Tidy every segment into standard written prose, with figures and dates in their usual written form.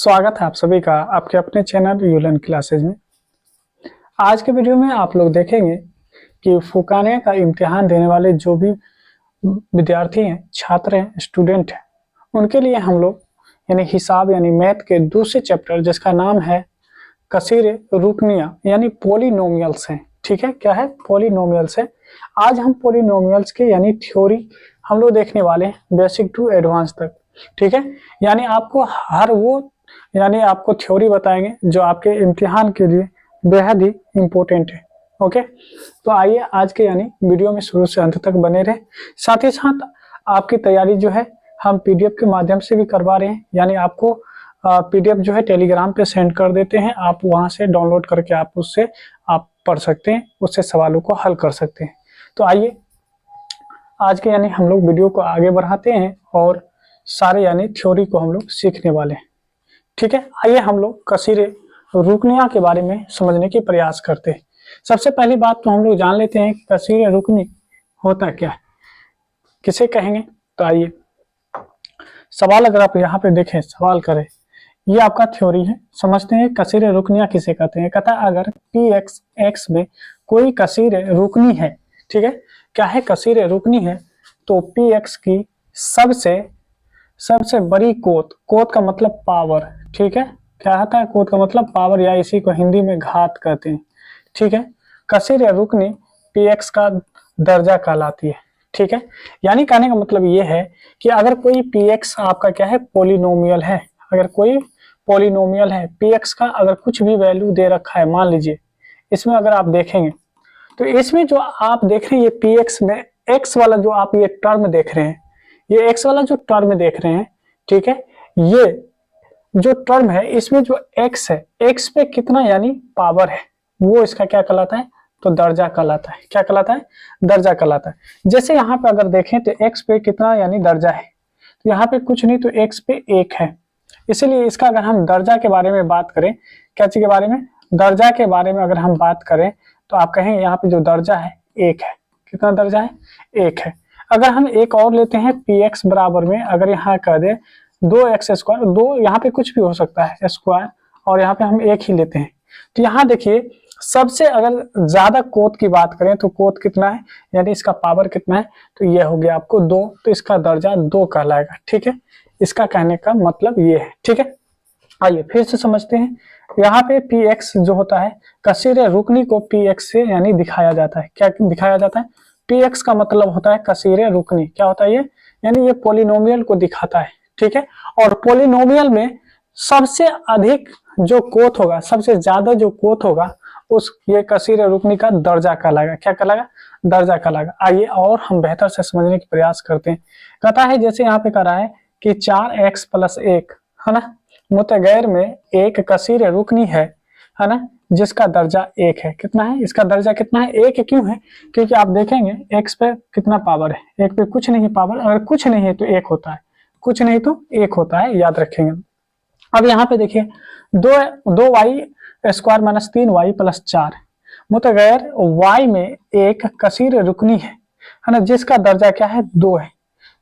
स्वागत है आप सभी का आपके अपने चैनल यूलन क्लासेज में। आज के वीडियो में आप लोग देखेंगे कि फुकाने का इम्तिहान देने वाले जो भी विद्यार्थी हैं, छात्र हैं, स्टूडेंट हैं, उनके लिए हम लोग यानी हिसाब यानी मैथ के दूसरे चैप्टर जिसका नाम है कसीर रुकनिया यानी पॉलिनोमियल्स हैं। ठीक है, क्या है? पॉलिनोमियल्स है। आज हम पॉलिनोमियल्स के यानी थ्योरी हम लोग देखने वाले हैं, बेसिक टू एडवांस तक। ठीक है, यानी आपको थ्योरी बताएंगे जो आपके इम्तिहान के लिए बेहद ही इम्पोर्टेंट है। ओके, तो आइए आज के यानी वीडियो में शुरू से अंत तक बने रहे। साथ ही साथ आपकी तैयारी जो है हम पीडीएफ के माध्यम से भी करवा रहे हैं, यानी आपको पीडीएफ जो है टेलीग्राम पे सेंड कर देते हैं, आप वहां से डाउनलोड करके आप उससे आप पढ़ सकते हैं, उससे सवालों को हल कर सकते हैं। तो आइए आज के यानी हम लोग वीडियो को आगे बढ़ाते हैं और सारे यानी थ्योरी को हम लोग सीखने वाले हैं। ठीक है, आइए हम लोग कसीर रुकनिया के बारे में समझने की प्रयास करते हैं। सबसे पहली बात तो हम लोग जान लेते हैं कसीर रुकनी होता क्या है, किसे कहेंगे। तो आइए सवाल अगर आप यहाँ पे देखें, सवाल करें, ये आपका थ्योरी है, समझते हैं कसीर रुकनिया किसे कहते हैं। कहता है अगर पी एक्स में कोई कसीर रुकनी है, ठीक है, क्या है? कसीर रुकनी है, तो पी एक्स की सबसे बड़ी कोत का मतलब पावर। ठीक है, क्या होता है? कोत का मतलब पावर, या इसी को हिंदी में घात कहते हैं। ठीक है, कसीर या रुकनी पी एक्स का दर्जा कहलाती है। ठीक है, यानी कहने का मतलब ये है कि अगर कोई पी एक्स आपका क्या है? पॉलिनोमियल है। अगर कोई पॉलिनोमियल है, पी एक्स का अगर कुछ भी वैल्यू दे रखा है, मान लीजिए इसमें अगर आप देखेंगे तो इसमें जो आप देख रहे हैं ये पी एक्स में एक्स वाला जो आप ये टर्म देख रहे हैं, ये एक्स वाला जो टर्म देख रहे हैं, ठीक है, ये जो टर्म है इसमें जो एक्स है, एक्स पे कितना यानी पावर है, वो इसका क्या कहलाता है? तो दर्जा कहलाता है। क्या कहलाता है? दर्जा कहलाता है। जैसे यहाँ पे अगर देखें तो एक्स पे कितना यानी दर्जा है, तो यहाँ पे कुछ नहीं, तो एक्स पे एक है। इसीलिए इसका अगर हम दर्जा के बारे में बात करें, क्या चीज के बारे में? दर्जा के बारे में अगर हम बात करें तो आप कहेंगे यहाँ पे जो दर्जा है एक है। कितना दर्जा है? एक है। अगर हम एक और लेते हैं पी एक्स बराबर में, अगर यहाँ कह दे 2x², दो यहाँ पे कुछ भी हो सकता है स्क्वायर, और यहाँ पे हम एक ही लेते हैं, तो यहाँ देखिए सबसे अगर ज्यादा कोत की बात करें तो कोत कितना है, यानी इसका पावर कितना है, तो ये हो गया आपको 2, तो इसका दर्जा 2 कहलाएगा। ठीक है, इसका कहने का मतलब ये है। ठीक है, आइए फिर से समझते हैं। यहाँ पे पी एक्स जो होता है, कसीर रुकनी को पी एक्स से यानी दिखाया जाता है। क्या दिखाया जाता है? पी एक्स का मतलब होता है कसीर रुकनी। क्या होता है ये? यानी ये पॉलिनोमियल को दिखाता है। ठीक है, और पॉलिनोमियल में सबसे अधिक जो कोत होगा, सबसे ज्यादा जो कोत होगा, उस ये कसीर रुकनी का दर्जा कहलाएगा। क्या कहलाएगा? दर्जा कहलाएगा। आइए और हम बेहतर से समझने की प्रयास करते हैं। कहता है जैसे यहाँ पे कह रहा है कि 4x+1 है ना, मुतगैर में एक कसीर रुकनी है ना, जिसका दर्जा 1 है। कितना है? इसका दर्जा कितना है? 1 क्यों है? क्योंकि आप देखेंगे x पे कितना पावर है, 1 पे कुछ नहीं पावर, अगर कुछ नहीं है तो 1 होता है, कुछ नहीं तो 1 होता है, याद रखेंगे। अब यहाँ पे देखिए 2y² - 3y+4 मुतगैर y में एक कसीर रुकनी है ना, जिसका दर्जा क्या है? 2 है।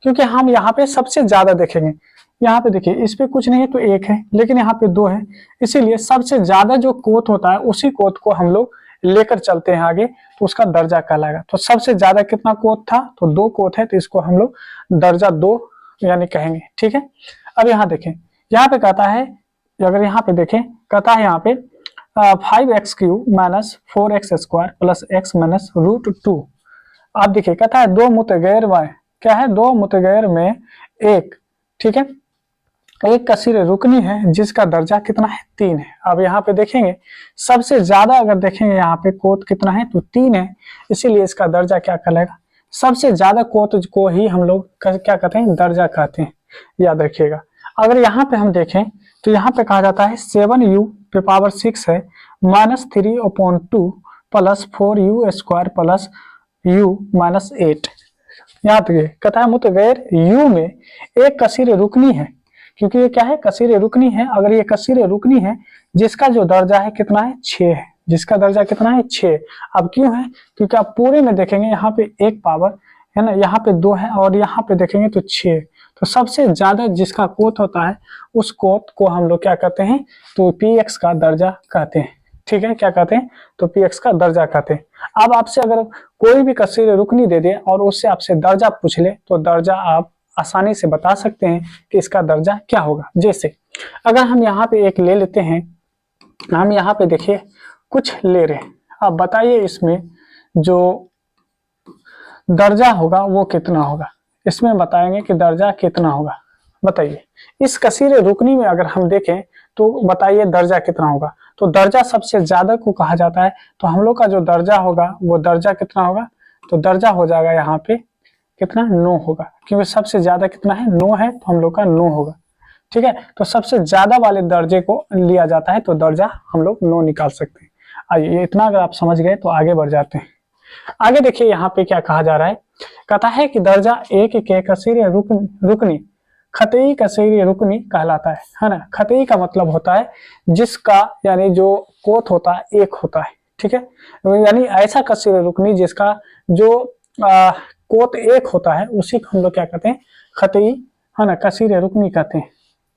क्योंकि हम यहाँ पे सबसे ज्यादा देखेंगे, यहाँ पे देखिए इस पे कुछ नहीं है तो 1 है, लेकिन यहाँ पे 2 है, इसीलिए सबसे ज्यादा जो कोत होता है उसी कोत को हम लोग लेकर चलते हैं आगे, तो उसका दर्जा कहलाएगा। तो सबसे ज्यादा कितना कोत था? तो 2 कोत है, तो इसको हम लोग दर्जा 2 यानी कहेंगे। ठीक है, अब यहाँ देखें, यहाँ पे कहता है, अगर यहाँ पे देखें, कहता है यहाँ पे 5x³ - 4x² + x -√2। आप देखिए कहता है दो मुतगैर में क्या है? दो मुतगैर में एक, ठीक है, एक कसीर रुकनी है जिसका दर्जा कितना है? 3 है। अब यहाँ पे देखेंगे सबसे ज्यादा अगर देखेंगे यहाँ पे कोत कितना है? तो 3 है, इसीलिए इसका दर्जा क्या कहलाएगा? सबसे ज्यादा कोत को ही हम लोग क्या कहते हैं? दर्जा कहते हैं, याद रखिएगा। अगर यहाँ पे हम देखें तो यहाँ पे कहा जाता है 7u⁶ है -3/2 + 4u² + u-8। याद रखिए, कहता है मुतगैर u में एक कसीर रुकनी है, क्योंकि ये क्या है? कसीर रुकनी है। अगर ये कसीर रुकनी है जिसका जो दर्जा है कितना है? 6 है। जिसका दर्जा कितना है? 6। अब क्यों है? क्योंकि आप पूरे में देखेंगे यहाँ पे एक पावर है ना, यहाँ पे 2 है और यहाँ पे देखेंगे तो 6 है। तो सबसे ज्यादा जिसका कोत होता है उस कोत को हम लोग क्या कहते हैं, तो px का दर्जा कहते हैं। ठीक है, क्या कहते हैं, तो px का दर्जा कहते हैं। अब आपसे अगर कोई भी कसीर रुकनी दे दे और उससे आपसे दर्जा पूछ ले तो दर्जा आप आसानी से बता सकते हैं कि इसका दर्जा क्या होगा। जैसे अगर हम यहाँ पे एक ले लेते हैं, हम यहाँ पे देखिए कुछ ले रहे हैं, अब बताइए इसमें जो दर्जा होगा वो कितना होगा, इसमें बताएंगे कि दर्जा कितना होगा। बताइए इस कसीर रुकनी में अगर हम देखें तो बताइए दर्जा कितना होगा। तो दर्जा सबसे ज्यादा को कहा जाता है, तो हम लोग का जो दर्जा होगा वो दर्जा कितना होगा, तो दर्जा हो जाएगा यहाँ पे कितना, 9 होगा, क्योंकि सबसे ज्यादा कितना है, 9 है, तो हम लोग का 9 होगा। ठीक है, तो सबसे ज्यादा वाले दर्जे को लिया जाता है तो दर्जा हम लोग 9 निकाल सकते हैं। आइए इतना अगर आप समझ गए तो आगे बढ़ जाते हैं। आगे देखिए यहाँ पे क्या कहा जा रहा है, कहता है कि दर्जा एक के कसीर रुकनी खतई कसीर रुकनी कहलाता है ना। खतई का मतलब होता है जिसका यानी जो कोत होता है एक होता है। ठीक है, यानी ऐसा कसीर रुकनी जिसका जो कोत एक होता है उसी को हम लोग क्या कहते हैं, खतई, है ना, कसीर रुकनी कहते हैं।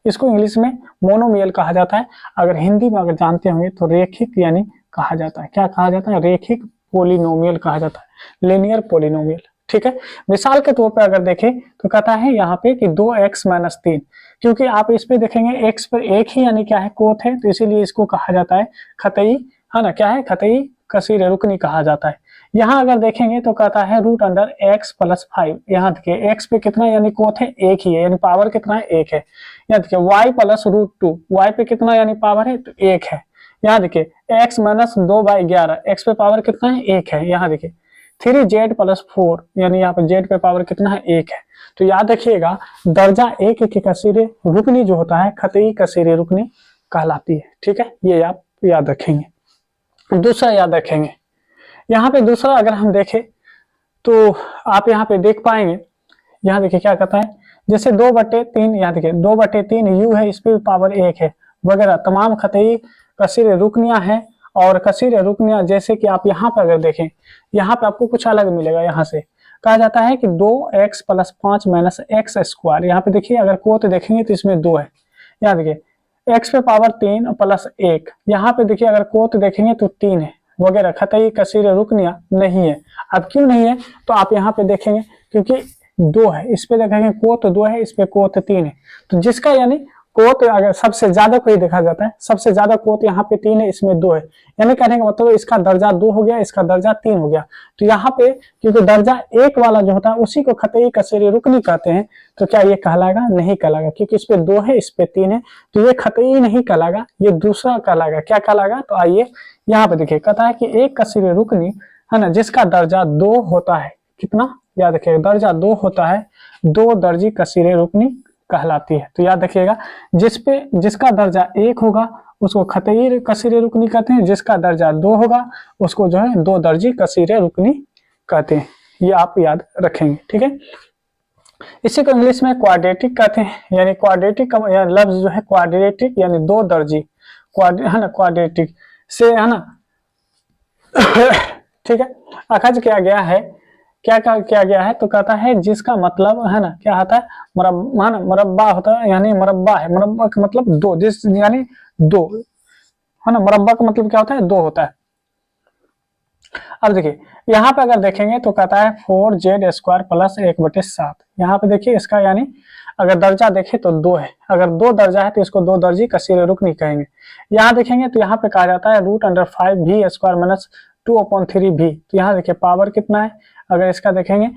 इसको इंग्लिश में मोनोमियल कहा जाता है, अगर हिंदी में अगर जानते होंगे तो रेखिक यानी कहा जाता है। क्या कहा जाता है, रेखिक पोलिनोमियल कहा जाता है, लिनियर पोलिनोमियल। ठीक है, मिसाल के तौर पे अगर देखें तो कहता है यहाँ पे कि 2x-3, क्योंकि आप इस पे देखेंगे x पर एक ही यानी क्या है, कोत है, तो इसीलिए इसको कहा जाता है खतई, है ना, क्या है, खतई कसीर रुकनी कहा जाता है। यहाँ अगर देखेंगे तो कहता है √(x+5), यहाँ देखिए x पे कितना यानी कोत है, एक ही है, यानी पावर कितना है, एक है। यहाँ देखिए y+√2, y पे कितना यानी पावर है, तो एक है। यहाँ देखिए x-2/11, x पे पावर कितना है, एक है। यहाँ देखिए 3z+4, यानी यहाँ पे z पे पावर कितना है, एक है। तो याद रखिएगा दर्जा एक की कसीर रुकनी जो होता है खतई कसीर रुकनी कहलाती है। ठीक है, ये आप याद रखेंगे। दूसरा याद रखेंगे, यहाँ पे दूसरा अगर हम देखें तो आप यहाँ पे देख पाएंगे, यहाँ देखिए क्या कहता है, जैसे 2/3, यहाँ देखिए 2/3 u है, इस पे पावर एक है, वगैरह तमाम खतई कसीर रुकनियां हैं। और कसीर रुकनियां जैसे कि आप यहाँ पे अगर देखें, यहाँ पे आपको कुछ अलग मिलेगा। यहाँ से कहा जाता है कि 2x+5 - x², यहाँ पे देखिए अगर कोत देखेंगे तो इसमें 2 है। यहाँ देखिए x पे पावर 3 + 1, यहाँ पे देखिए अगर कोत देखेंगे तो 3 है, वगैरह खतई कसीर रुकनियां नहीं है। अब क्यों नहीं है, तो आप यहाँ पे देखेंगे क्योंकि 2 है, इस पे देखेंगे कोत 2 है, इस पे कोत 3 है। तो जिसका यानी कोत अगर सबसे ज्यादा कोई देखा जाता है, सबसे ज्यादा कोत यहाँ पे 3 है, इसमें 2 है, यानी कहने का मतलब इसका दर्जा 2 हो गया, इसका दर्जा 3 हो गया। तो यहाँ पे क्योंकि दर्जा एक वाला जो होता है उसी को खतई कसीर रुकनी कहते हैं, तो क्या ये कहलाएगा, नहीं कहलाएगा, क्योंकि इस पे 2 है, इस पे 3 है, तो ये खतई नहीं कहलाएगा, ये दूसरा कहलाएगा। क्या कहलाएगा, तो आइए यहाँ पे देखिए, कहता है कि एक कसीर रुकनी, है ना, जिसका दर्जा 2 होता है, कितना, याद रखिएगा दर्जा 2 होता है, 2 दर्जी कसीर रुकनी कहलाती है। तो याद रखिएगा जिसका दर्जा 1 होगा उसको खतई कसीर रुकनी कहते हैं, जिसका दर्जा 2 होगा उसको जो है 2 दर्जी कसीर रुकनी कहते हैं। ये आप याद रखेंगे। ठीक है, इसी को इंग्लिश में क्वाड्रेटिक कहते हैं, यानी क्वाड्रेटिक का लफ्ज जो है क्वाड्रेटिक यानी 2 दर्जी, है ना, क्वाड्रेटिक से, है ना। ठीक है, अखज किया गया है, क्या किया गया है, तो कहता है जिसका मतलब, है ना, क्या होता है, मुरब्बा, है ना, मुरब्बा होता है, यानी मुरब्बा है, मुरब्बा का मतलब 2, जिस यानी 2, है ना, मुरब्बा का मतलब क्या होता है, 2 होता है। अब देखिए यहाँ पे अगर देखेंगे तो कहता है 4z² + 1/7, यहाँ पे देखिए इसका यानी अगर दर्जा देखे तो 2 है, अगर 2 दर्जा है तो इसको 2 दर्जी कसीर रुकनी कहेंगे। यहाँ देखेंगे तो यहाँ पे कहा जाता है √5v² - 2/3v, तो यहाँ देखिए पावर कितना है, अगर इसका देखेंगे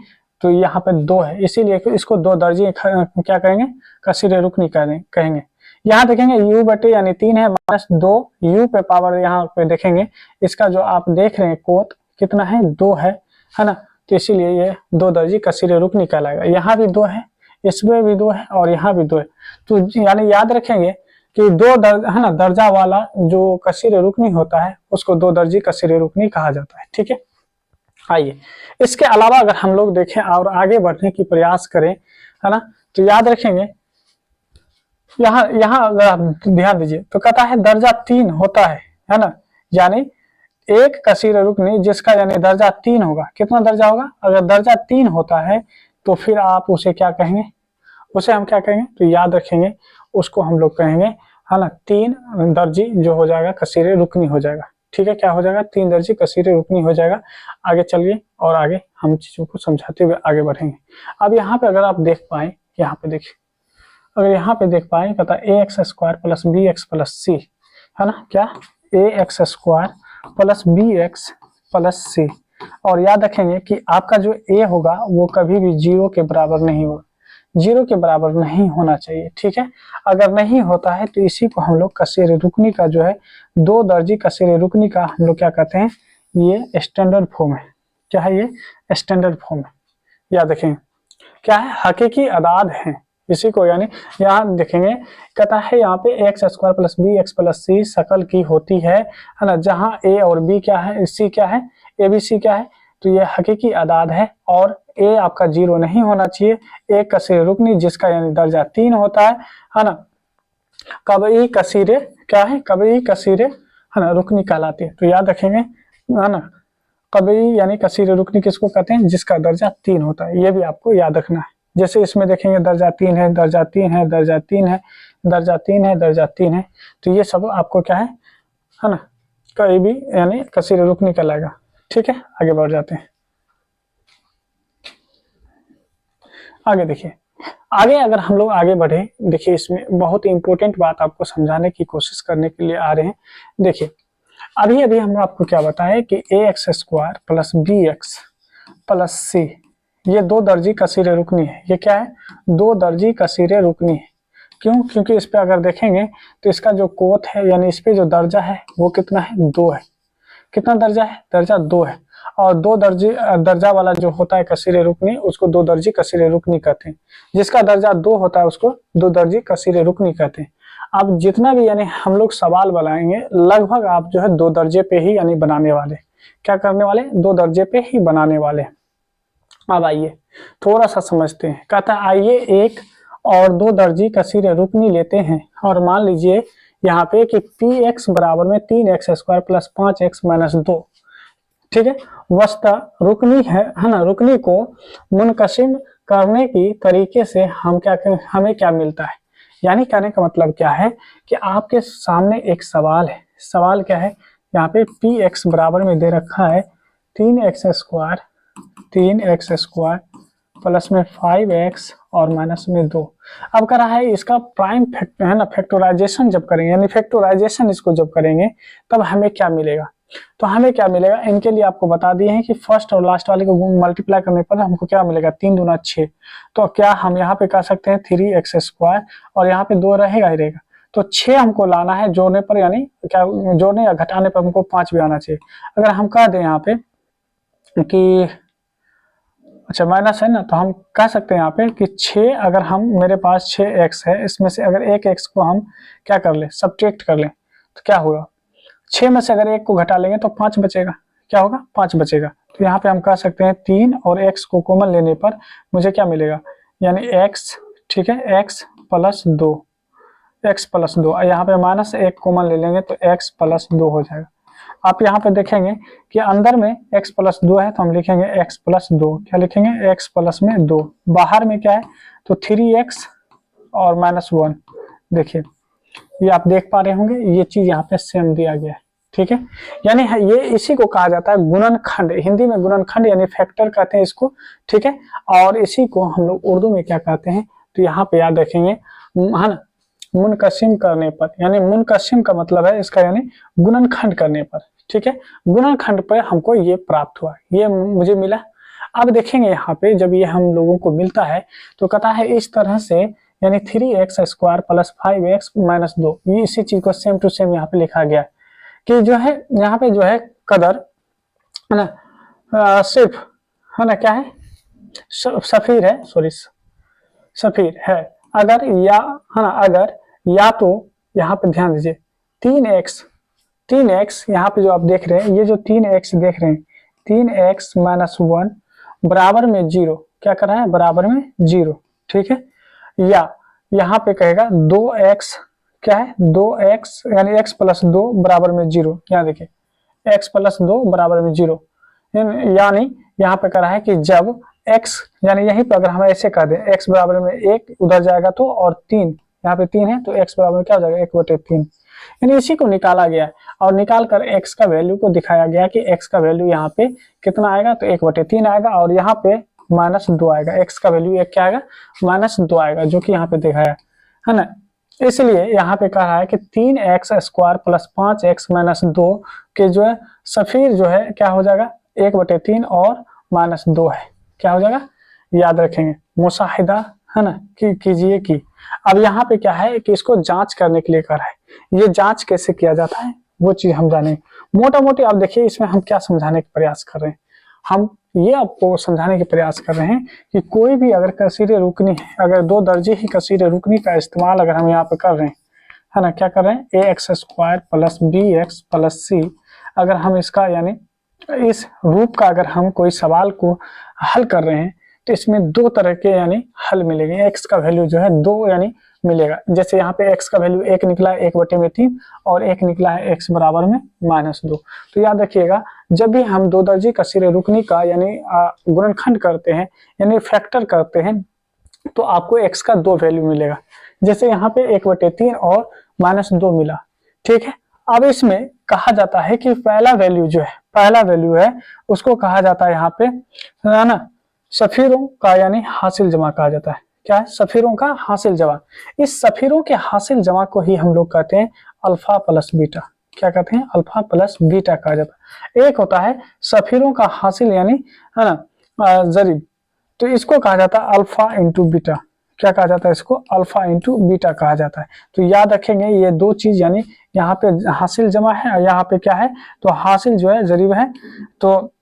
तो यहाँ पे 2 है, इसीलिए इसको 2 दर्जी क्या कहेंगे, कसीर रुकनी कहेंगे। यहाँ देखेंगे u/, यानी 3 है, -2 u पे पावर, यहाँ पे देखेंगे इसका जो आप देख रहे हैं कोत कितना है, 2 है ना, तो इसीलिए ये 2 दर्जी कसीर रुकनी कहलाएगा। यहाँ भी 2 है, इसमें भी 2 है और यहाँ भी 2 है, तो यानी याद रखेंगे कि 2 है ना, दर्जा वाला जो कसीर रुकनी होता है उसको 2 दर्जी कसीर रुकनी कहा जाता है। ठीक है, आइए इसके अलावा अगर हम लोग देखें और आगे बढ़ने की प्रयास करें, है ना, तो याद रखेंगे यहाँ अगर आप ध्यान दीजिए तो कहता है दर्जा 3 होता है ना, यानी एक कसीर रुकनी जिसका यानी दर्जा 3 होगा। कितना दर्जा होगा? अगर दर्जा 3 होता है तो फिर आप उसे क्या कहेंगे? उसे हम क्या कहेंगे? तो याद रखेंगे, उसको हम लोग कहेंगे, है ना, 3 दर्जी जो हो जाएगा कसीर रुकनी हो जाएगा। ठीक है, क्या हो जाएगा? 3 दर्जी कसीर रुकनी हो जाएगा। आगे चलिए और आगे हम चीजों को समझाते हुए आगे बढ़ेंगे। अब यहाँ पे अगर आप देख पाए, यहाँ पे देखिए, अगर यहाँ पे देख पाए, कहता है a x square plus b x plus c, है ना, क्या? A x square plus b x plus c. और याद रखेंगे कि आपका जो ए होगा वो कभी भी 0 के बराबर नहीं होगा, 0 के बराबर नहीं होना चाहिए। ठीक है, अगर नहीं होता है तो इसी को हम लोग कसीर रुकनी का जो है, 2 दर्जी कसीर रुकनी का हम लोग क्या कहते हैं? ये स्टैंडर्ड फॉर्म है। क्या है? ये स्टैंडर्ड फॉर्म है। याद रखेंगे, क्या है? हकीकी अदाद है इसी को, यानी यहाँ देखेंगे, कहता है यहाँ पे x square plus b x plus c शकल की होती है ना, जहाँ ए और बी क्या है, सी क्या है, ए बी सी क्या है, तो ये हकीकी अदाद है। और ए आपका 0 नहीं होना चाहिए। एक कसीर रुकनी जिसका यानी दर्जा 3 होता है ना, कबई कसीरे क्या है? कबई कसीरे, है ना, रुकनी कहलाती है। तो याद रखेंगे, है ना, कबई यानी कसीर रुकनी किसको कहते हैं? जिसका दर्जा 3 होता है। ये भी आपको याद रखना है। जैसे इसमें देखेंगे दर्जा 3 है, दर्जा 3 है, दर्जा 3 है, दर्जा 3 है, दर्जा 3 है, तो ये सब आपको क्या है ना, कहीं भी यानी कसीर रुकनी कहलाएगा। ठीक है, आगे बढ़ जाते हैं। आगे देखिए, आगे अगर हम लोग आगे बढ़े, देखिए इसमें बहुत ही इंपॉर्टेंट बात आपको समझाने की कोशिश करने के लिए आ रहे हैं। देखिए, अभी अभी हम आपको क्या बताएं कि a x square plus b x plus c, ये 2 दर्जी कसीर रुकनी है। ये क्या है? 2 दर्जी कसीर रुकनी है। क्यों? क्योंकि इस पे अगर देखेंगे तो इसका जो कोत है, यानी इस पे जो दर्जा है वो कितना है? 2 है। कितना दर्जा है? दर्जा 2 है। और 2 दर्जी दर्जा वाला जो होता है कसीर रुकनी, उसको 2 दर्जी कसीर रुकनी कहते हैं। जिसका दर्जा 2 होता है उसको 2 दर्जी कसीर रुकनी कहते हैं। अब जितना भी यानी हम लोग सवाल बनाएंगे, लगभग आप जो है 2 दर्जे पे ही यानी बनाने वाले। क्या करने वाले? 2 दर्जे पे ही बनाने वाले। अब आइए थोड़ा सा समझते हैं। कहता है आइए एक और 2 दर्जी कसीर रुकनी लेते हैं और मान लीजिए यहाँ पे कि पी एक्स बराबर में 3x square plus 5x minus 2। ठीक है, वस्तुतः रुकनी है ना, रुकनी को मुनकसिम करने की तरीके से हम क्या करें, हमें क्या मिलता है? यानी कहने का मतलब क्या है कि आपके सामने एक सवाल है। सवाल क्या है? यहाँ पे पी एक्स बराबर में दे रखा है 3x स्क्वायर प्लस में 5x और माइनस में 2। अब कह रहा है इसका प्राइम फैक्टर है ना, फैक्टराइजेशन जब करेंगे, यानी फैक्टराइजेशन इसको जब करेंगे तब हमें क्या मिलेगा? तो हमें क्या मिलेगा? इनके लिए आपको बता दिए हैं कि फर्स्ट और लास्ट वाले को मल्टीप्लाई करने पर हमको क्या मिलेगा? 3 दूना 6। तो क्या हम यहाँ पे कह सकते हैं 3x स्क्वायर, और यहाँ पे 2 रहेगा ही रहेगा, तो 6 हमको लाना है जोड़ने पर, यानी क्या जोड़ने या घटाने पर हमको 5 भी आना चाहिए। अगर हम कह दें यहाँ पे कि अच्छा माइनस है ना, तो हम कह सकते हैं यहाँ पे कि 6, अगर हम मेरे पास 6x है, इसमें से अगर एक x को हम क्या कर ले, सब्ट्रैक्ट कर ले, तो क्या होगा? 6 में से अगर 1 को घटा लेंगे तो 5 बचेगा। क्या होगा? 5 बचेगा। तो यहाँ पे हम कह सकते हैं 3 और x को कॉमन लेने पर मुझे क्या मिलेगा? यानी x, ठीक है, x प्लस 2, x प्लस 2, यहाँ पे माइनस 1 कॉमन ले लेंगे तो x प्लस 2 हो जाएगा। आप यहाँ पे देखेंगे कि अंदर में x प्लस 2 है तो हम लिखेंगे x प्लस 2। क्या लिखेंगे? x प्लस में 2। बाहर में क्या है? तो 3x और माइनस 1। देखिए ये आप देख पा रहे होंगे, ये चीज यहाँ पे सेम दिया गया है। ठीक है, यानी ये इसी को कहा जाता है गुणनखंड। हिंदी में गुणनखंड यानी फैक्टर कहते हैं इसको। ठीक है, और इसी को हम लोग उर्दू में क्या कहते हैं? तो यहाँ पे याद रखेंगे, है ना, मुनकसिम करने पर, यानी मुनकसिम का मतलब है इसका यानी गुणनखंड करने पर। ठीक है, गुणनखंड पर हमको ये प्राप्त हुआ, ये मुझे मिला। अब देखेंगे यहाँ पे जब ये हम लोगों को मिलता है तो कहता है इस तरह से, यानी 3x square plus 5x minus 2, ये इसी चीज को सेम टू सेम यहाँ पे लिखा गया है कि जो है यहाँ पे जो है कदर, है ना, सिर्फ, है ना, क्या है, सफीर है, सॉरी सफीर है। अगर या, है ना, अगर या तो यहाँ पे ध्यान दीजिए 3x यहाँ पे जो आप देख रहे हैं, ये जो 3x देख रहे हैं, 3x माइनस 1 बराबर में 0। क्या कर रहा है? बराबर में 0। ठीक है, या यहाँ पे कहेगा 2x, क्या है, 2x यानी x प्लस 2 बराबर में 0। यहाँ देखिए x प्लस 2 बराबर में 0, यानी यहाँ पे कह रहा है कि जब x, यानी यहीं पर अगर हम ऐसे कर दें x बराबर में 1 उधर जाएगा तो, और 3 यहाँ पे 3 है तो x बराबर में क्या हो जाएगा 1/3, यानी इसी को निकाला गया है और निकाल कर x का वैल्यू को दिखाया गया कि x का वैल्यू यहाँ पे कितना आएगा तो 1/3 आएगा और यहाँ पे -2 आएगा। x का वैल्यू एक क्या आएगा -2 आएगा, जो कि यहाँ पे दिखाया है ना। इसलिए यहाँ पे कह रहा है कि 3x² प्लस 5x - 2 के जो है सफीर जो है क्या हो जाएगा 1/3 और -2 है, क्या हो जाएगा याद रखेंगे। मुशाहिदा है ना कीजिए कि अब यहाँ पे क्या है कि इसको जांच करने के लिए कर रहा है। ये जांच कैसे किया जाता है वो चीज हम जानेंगे मोटा मोटी। अब देखिए इसमें हम क्या समझाने का प्रयास कर रहे हैं, हम ये आपको समझाने के प्रयास कर रहे हैं कि कोई भी अगर कसीरे रुकनी है, अगर 2 दर्जे ही कसीरे रुकनी का इस्तेमाल अगर हम यहाँ पे कर रहे हैं, है ना, क्या कर रहे हैं ax² plus bx plus c, अगर हम इसका यानी इस रूप का अगर हम कोई सवाल को हल कर रहे हैं तो इसमें 2 तरह के यानी हल मिलेंगे। x का वैल्यू जो है 2 यानी मिलेगा, जैसे यहाँ पे x का वैल्यू 1 निकला है 1/3 और 1 निकला है x बराबर में -2। तो याद रखिएगा जब भी हम 2 दर्जे कसीरे रुकनी का यानी गुणनखंड करते हैं यानी फैक्टर करते हैं तो आपको x का 2 वैल्यू मिलेगा, जैसे यहाँ पे 1/3 और -2 मिला, ठीक है। अब इसमें कहा जाता है कि पहला वैल्यू है उसको कहा जाता है यहाँ पे है ना सफीरों का यानी हासिल जमा कहा जाता है। क्या है सफीरों का हासिल जमा। इस सफीरों के हासिल जमा को ही हम लोग कहते हैं अल्फा प्लस बीटा। क्या कहते हैं अल्फा प्लस बीटा कहा जाता है। एक होता है सफीरों का हासिल यानी है ना जरीब, तो इसको कहा जाता है अल्फा इंटू बीटा। क्या कहा जाता है इसको अल्फा इंटू बीटा कहा जाता है। तो याद रखेंगे ये 2 चीज यानी यहाँ पे हासिल जमा है और यहाँ पे क्या है तो हासिल जो है जरीब है। तो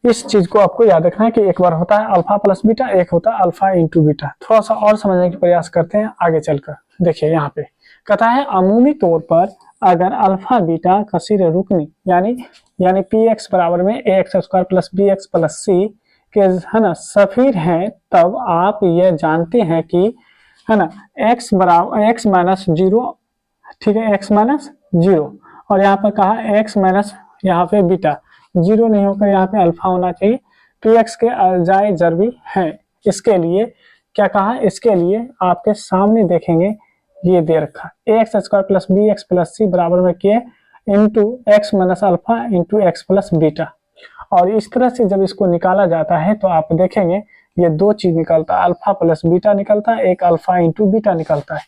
इस चीज को आपको याद रखना है कि एक बार होता है अल्फा प्लस बीटा, एक होता है अल्फा इंटू बीटा। थोड़ा सा और समझने का प्रयास करते हैं आगे चलकर। देखिए यहाँ पे कहता है अमूमी तौर पर अगर अल्फा बीटा कसीर रुकनी यानी px बराबर में ax² plus bx plus c के है ना सफीर हैं, तब आप ये जानते हैं कि है ना x बराबर x - 0, ठीक है x - 0 और यहाँ पर कहा x माइनस यहाँ पे बीटा 0 नहीं होकर यहाँ पे अल्फा होना चाहिए। px के अजाए जरबी है। इसके लिए क्या कहा, इसके लिए आपके सामने देखेंगे ये दे रखा ax² plus bx plus c बराबर में किए into x minus alpha into x plus beta. और इस तरह से जब इसको निकाला जाता है तो आप देखेंगे ये 2 चीज निकलता है, अल्फा प्लस बीटा निकलता है, एक अल्फा इंटू बीटा निकलता है।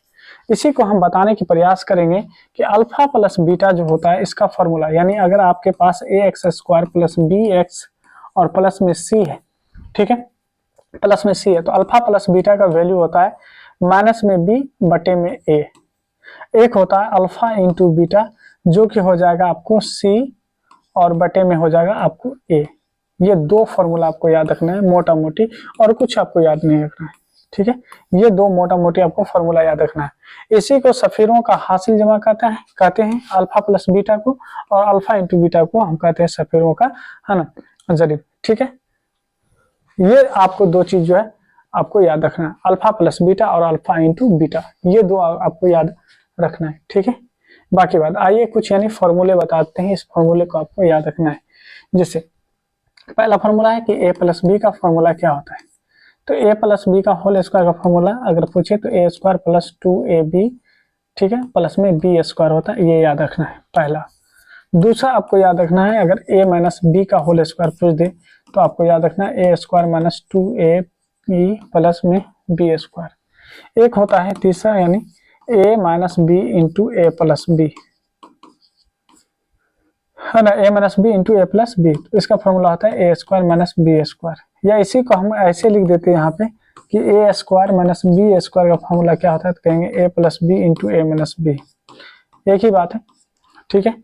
इसी को हम बताने की प्रयास करेंगे कि अल्फा प्लस बीटा जो होता है इसका फॉर्मूला, यानी अगर आपके पास ax² प्लस bx और प्लस में c है, ठीक है प्लस में c है, तो अल्फा प्लस बीटा का वैल्यू होता है माइनस में b बटे में a। एक होता है अल्फा इंटू बीटा जो कि हो जाएगा आपको c और बटे में हो जाएगा आपको a। ये 2 फॉर्मूला आपको याद रखना है मोटा मोटी, और कुछ आपको याद नहीं रखना है, ठीक है। ये 2 मोटा मोटी आपको फॉर्मूला याद रखना है। इसी को सफीरों का हासिल जमा कहते हैं अल्फा प्लस बीटा को, और अल्फा इंटू बीटा को हम कहते हैं सफीरों का है ना जरीब, ठीक है। ये आपको 2 चीज जो है आपको याद रखना है, अल्फा प्लस बीटा और अल्फा इंटू बीटा, ये 2 आपको याद रखना है, ठीक है। बाकी बात आइए कुछ यानी फॉर्मूले बताते हैं, इस फॉर्मूले को आपको याद रखना है। जैसे पहला फॉर्मूला है कि a प्लस बी का फॉर्मूला क्या होता है, तो a प्लस बी का होल स्क्वायर का फॉर्मूला अगर पूछे तो a² प्लस 2ab, ठीक है प्लस में b² होता है, ये याद रखना है पहला। दूसरा आपको याद रखना है अगर a माइनस बी का होल स्क्वायर पूछ दे तो आपको याद रखना है a² माइनस 2ab प्लस में b²। एक होता है तीसरा यानी a minus B into A plus B, है ना a minus B into A plus B, तो इसका फॉर्मूला होता है a² माइनस b²। या इसी को हम ऐसे लिख देते हैं यहाँ पे कि a² माइनस b² का फॉर्मूला क्या होता है, तो कहेंगे a plus B into A minus B, एक ही बात है, ठीक है।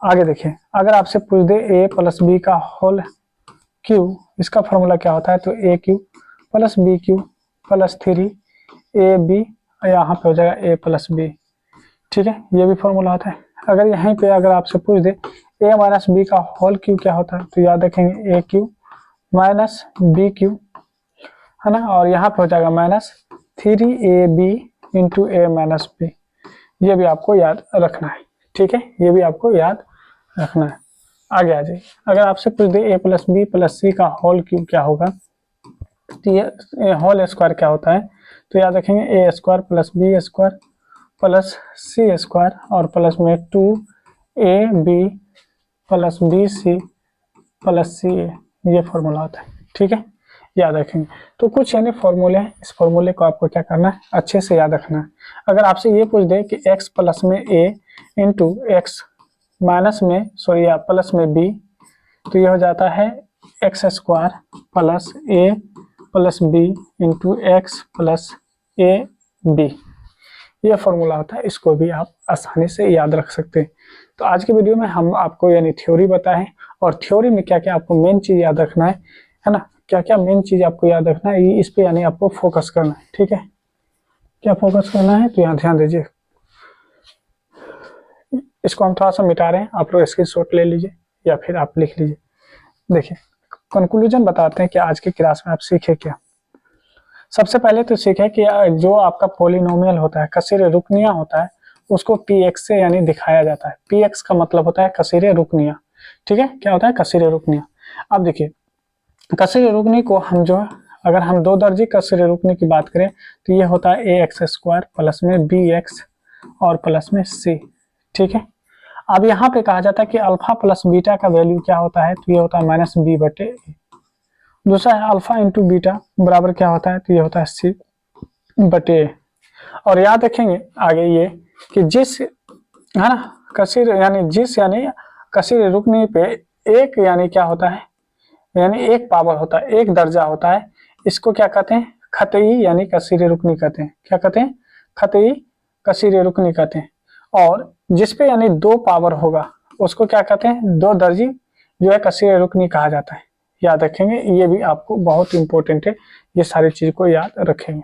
आगे देखिए अगर आपसे पूछ दे a प्लस बी का होल क्यू, इसका फॉर्मूला क्या होता है, तो a³ plus b³ plus 3ab, यहाँ पे हो जाएगा a प्लस बी, ठीक है ये भी फॉर्मूला होता है। अगर यहीं पे अगर आपसे पूछ दे a माइनस बी का होल क्यू क्या होता है, तो याद रखेंगे a³ माइनस b³ है ना, और यहाँ पे हो जाएगा minus 3ab into A minus B, ये भी आपको याद रखना है, ठीक है ये भी आपको याद रखना है। आगे आ जाइए, अगर आपसे पूछ दे a+b+c का होल क्यूब क्या होगा, तो ये होल स्क्वायर क्या होता है, तो याद रखेंगे a² + b² + c² और प्लस में 2ab + bc + ca, ये फॉर्मूला होता है। ठीक है, याद रखेंगे। तो कुछ यानी फॉर्मूले हैं, इस फॉर्मूले को आपको क्या करना है, अच्छे से याद रखना है। अगर आपसे ये पूछ दे कि x प्लस में a इंटू एक्स माइनस में सॉरी या प्लस में b, तो ये हो जाता है x² + a + b into X plus A B, ये फॉर्मूला होता है। इसको भी आप आसानी से याद रख सकते हैं। तो आज की वीडियो में हम आपको यानी थ्योरी बताएं, और थ्योरी में क्या क्या आपको मेन चीज याद रखना है ना, क्या क्या मेन चीज आपको याद रखना है, इस पे यानी आपको फोकस करना है। ठीक है, क्या फोकस करना है, तो यहाँ ध्यान दीजिए। इसको हम थोड़ा सा मिटा रहे हैं, आप लोग स्क्रीनशॉट ले लीजिए या फिर आप लिख लीजिए। देखिए, कंक्लूजन बताते हैं कि आज की क्लास में आप सीखे क्या। सबसे पहले तो सीखे कि जो आपका पॉलिनोमियल होता है, कसीरे रुकनिया होता है, उसको px से यानी दिखाया जाता है। px का मतलब होता है कसीरे रुकनिया। ठीक है, क्या होता है, कसीरे रुकनिया। अब देखिए, कसीरे रुकनी को हम जो, अगर हम दो दर्जी कसीरे रुकनी की बात करें, तो ये होता है ax² प्लस में bx और प्लस में c। ठीक है, अब यहाँ पे कहा जाता है कि अल्फा प्लस बीटा का वैल्यू क्या होता है, तो ये होता है -b/a। दूसरा है अल्फा इंटू बीटा बराबर क्या होता है, तो ये होता है c/a। और याद रखेंगे आगे ये कि जिस, है ना, कसीर यानी जिस यानी कसीर रुकने पे एक यानी क्या होता है, यानी एक पावर होता है, एक दर्जा होता है, इसको क्या कहते हैं, खतई यानी कसीर रुकनी कहते हैं। क्या कहते हैं, खतई कसीर रुकनी कहते हैं। और जिसपे यानी दो पावर होगा उसको क्या कहते हैं, दो दर्जी जो है कसीर रुकनी कहा जाता है। याद रखेंगे, ये भी आपको बहुत इंपॉर्टेंट है, ये सारी चीज को याद रखेंगे।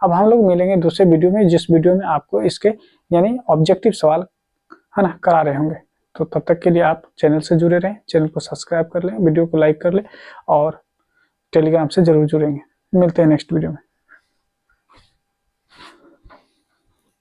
अब हम लोग मिलेंगे दूसरे वीडियो में, जिस वीडियो में आपको इसके यानी ऑब्जेक्टिव सवाल, है ना, करा रहे होंगे। तो तब तक के लिए आप चैनल से जुड़े रहें, चैनल को सब्सक्राइब कर लें, वीडियो को लाइक कर लें और टेलीग्राम से जरूर जुड़ेंगे। मिलते हैं नेक्स्ट वीडियो में।